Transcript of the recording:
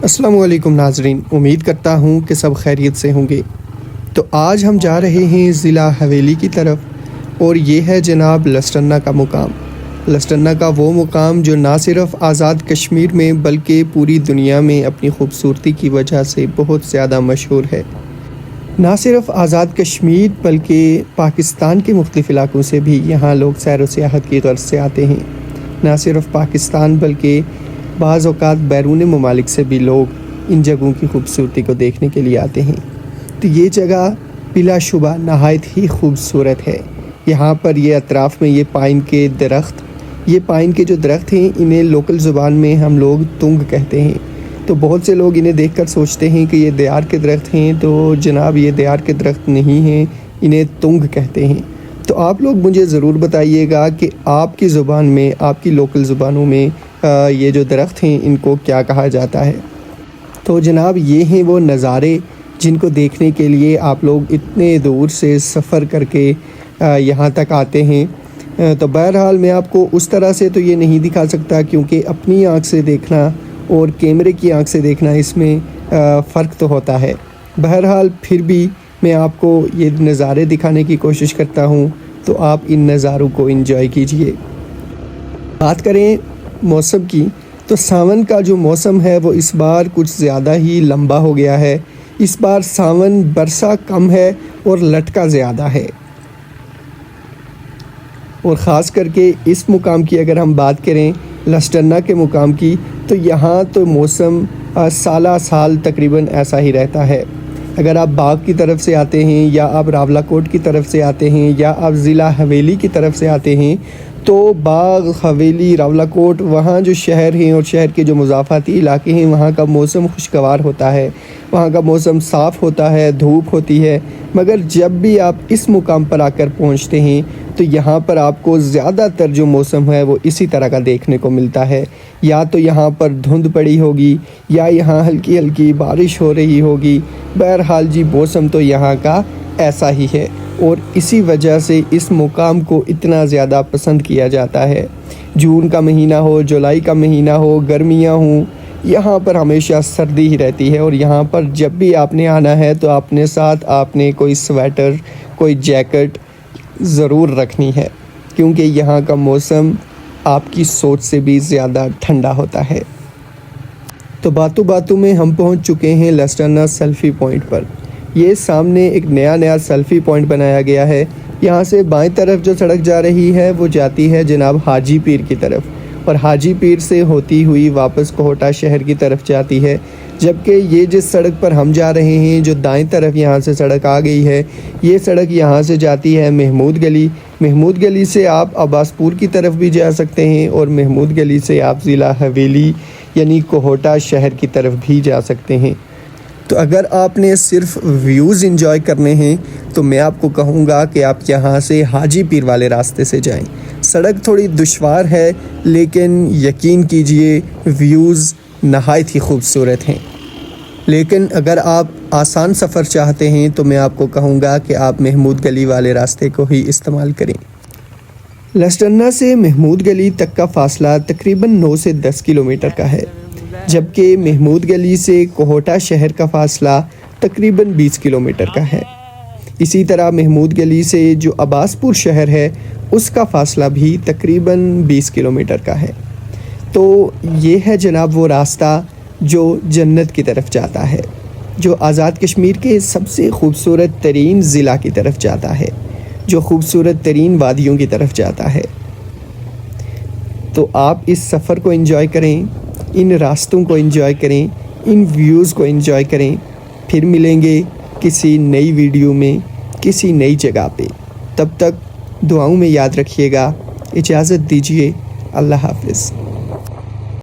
السلام علیکم ناظرین، امید کرتا ہوں کہ سب خیریت سے ہوں گے۔ تو آج ہم جا رہے ہیں ضلع حویلی کی طرف، اور یہ ہے جناب لسٹرنا کا مقام۔ لسٹرنا کا وہ مقام جو نہ صرف آزاد کشمیر میں بلکہ پوری دنیا میں اپنی خوبصورتی کی وجہ سے بہت زیادہ مشہور ہے۔ نہ صرف آزاد کشمیر بلکہ پاکستان کے مختلف علاقوں سے بھی یہاں لوگ سیر و سیاحت کی غرض سے آتے ہیں۔ نہ صرف پاکستان بلکہ بعض اوقات بیرون ممالک سے بھی لوگ ان جگہوں کی خوبصورتی کو دیکھنے کے لیے آتے ہیں۔ تو یہ جگہ بلا شبہ نہایت ہی خوبصورت ہے۔ یہاں پر یہ اطراف میں یہ پائن کے جو درخت ہیں انہیں لوکل زبان میں ہم لوگ تنگ کہتے ہیں۔ تو بہت سے لوگ انہیں دیکھ کر سوچتے ہیں کہ یہ دیار کے درخت ہیں، تو جناب یہ دیار کے درخت نہیں ہیں، انہیں تنگ کہتے ہیں۔ تو آپ لوگ مجھے ضرور بتائیے گا کہ آپ کی زبان میں، آپ کی لوکل زبانوں میں یہ جو درخت ہیں ان کو کیا کہا جاتا ہے۔ تو جناب یہ ہیں وہ نظارے جن کو دیکھنے کے لیے آپ لوگ اتنے دور سے سفر کر کے یہاں تک آتے ہیں۔ تو بہرحال میں آپ کو اس طرح سے تو یہ نہیں دکھا سکتا، کیونکہ اپنی آنکھ سے دیکھنا اور کیمرے کی آنکھ سے دیکھنا اس میں فرق تو ہوتا ہے۔ بہرحال پھر بھی میں آپ کو یہ نظارے دکھانے کی کوشش کرتا ہوں، تو آپ ان نظاروں کو انجوائے کیجئے۔ بات کریں موسم کی، تو ساون کا جو موسم ہے وہ اس بار کچھ زیادہ ہی لمبا ہو گیا ہے۔ اس بار ساون برسا کم ہے اور لٹکا زیادہ ہے۔ اور خاص کر کے اس مقام کی اگر ہم بات کریں، لسٹرنا کے مقام کی، تو یہاں تو موسم سالہ سال تقریباً ایسا ہی رہتا ہے۔ اگر آپ باغ کی طرف سے آتے ہیں، یا آپ راولہ کوٹ کی طرف سے آتے ہیں، یا آپ ضلع حویلی کی طرف سے آتے ہیں، تو باغ، حویلی، راولہ کوٹ، وہاں جو شہر ہیں اور شہر کے جو مضافاتی علاقے ہیں وہاں کا موسم خوشگوار ہوتا ہے، وہاں کا موسم صاف ہوتا ہے، دھوپ ہوتی ہے۔ مگر جب بھی آپ اس مقام پر آ کر پہنچتے ہیں تو یہاں پر آپ کو زیادہ تر جو موسم ہے وہ اسی طرح کا دیکھنے کو ملتا ہے۔ یا تو یہاں پر دھند پڑی ہوگی، یا یہاں ہلکی ہلکی بارش ہو رہی ہوگی۔ بہرحال جی موسم تو یہاں کا ایسا ہی ہے، اور اسی وجہ سے اس مقام کو اتنا زیادہ پسند کیا جاتا ہے۔ جون کا مہینہ ہو، جولائی کا مہینہ ہو، گرمیاں ہوں، یہاں پر ہمیشہ سردی ہی رہتی ہے۔ اور یہاں پر جب بھی آپ نے آنا ہے تو اپنے ساتھ آپ نے کوئی سویٹر، کوئی جیکٹ ضرور رکھنی ہے، کیونکہ یہاں کا موسم آپ کی سوچ سے بھی زیادہ ٹھنڈا ہوتا ہے۔ تو باتوں میں ہم پہنچ چکے ہیں لسٹرنا سیلفی پوائنٹ پر۔ یہ سامنے ایک نیا سیلفی پوائنٹ بنایا گیا ہے۔ یہاں سے بائیں طرف جو سڑک جا رہی ہے وہ جاتی ہے جناب حاجی پیر کی طرف، اور حاجی پیر سے ہوتی ہوئی واپس کوہٹا شہر کی طرف جاتی ہے۔ جبکہ یہ جس سڑک پر ہم جا رہے ہیں، جو دائیں طرف یہاں سے سڑک آ گئی ہے، یہ سڑک یہاں سے جاتی ہے محمود گلی۔ محمود گلی سے آپ عباس پور کی طرف بھی جا سکتے ہیں، اور محمود گلی سے آپ ضلع حویلی یعنی کوہٹا شہر کی طرف بھی جا سکتے ہیں۔ تو اگر آپ نے صرف ویوز انجوائے کرنے ہیں تو میں آپ کو کہوں گا کہ آپ یہاں سے حاجی پیر والے راستے سے جائیں۔ سڑک تھوڑی دشوار ہے، لیکن یقین کیجئے ویوز نہایت ہی خوبصورت ہیں۔ لیکن اگر آپ آسان سفر چاہتے ہیں تو میں آپ کو کہوں گا کہ آپ محمود گلی والے راستے کو ہی استعمال کریں۔ لسٹرنا سے محمود گلی تک کا فاصلہ تقریباً 9 سے 10 کلومیٹر کا ہے، جبکہ محمود گلی سے کوہٹا شہر کا فاصلہ تقریباً 20 کلومیٹر کا ہے۔ اسی طرح محمود گلی سے جو عباس پور شہر ہے اس کا فاصلہ بھی تقریباً 20 کلومیٹر کا ہے۔ تو یہ ہے جناب وہ راستہ جو جنت کی طرف جاتا ہے، جو آزاد کشمیر کے سب سے خوبصورت ترین ضلع کی طرف جاتا ہے، جو خوبصورت ترین وادیوں کی طرف جاتا ہے۔ تو آپ اس سفر کو انجوائے کریں، ان راستوں کو انجوائے کریں، ان ویوز کو انجوائے کریں۔ پھر ملیں گے کسی نئی ویڈیو میں، کسی نئی جگہ پہ۔ تب تک دعاؤں میں یاد رکھیے گا۔ اجازت دیجیے، اللہ حافظ۔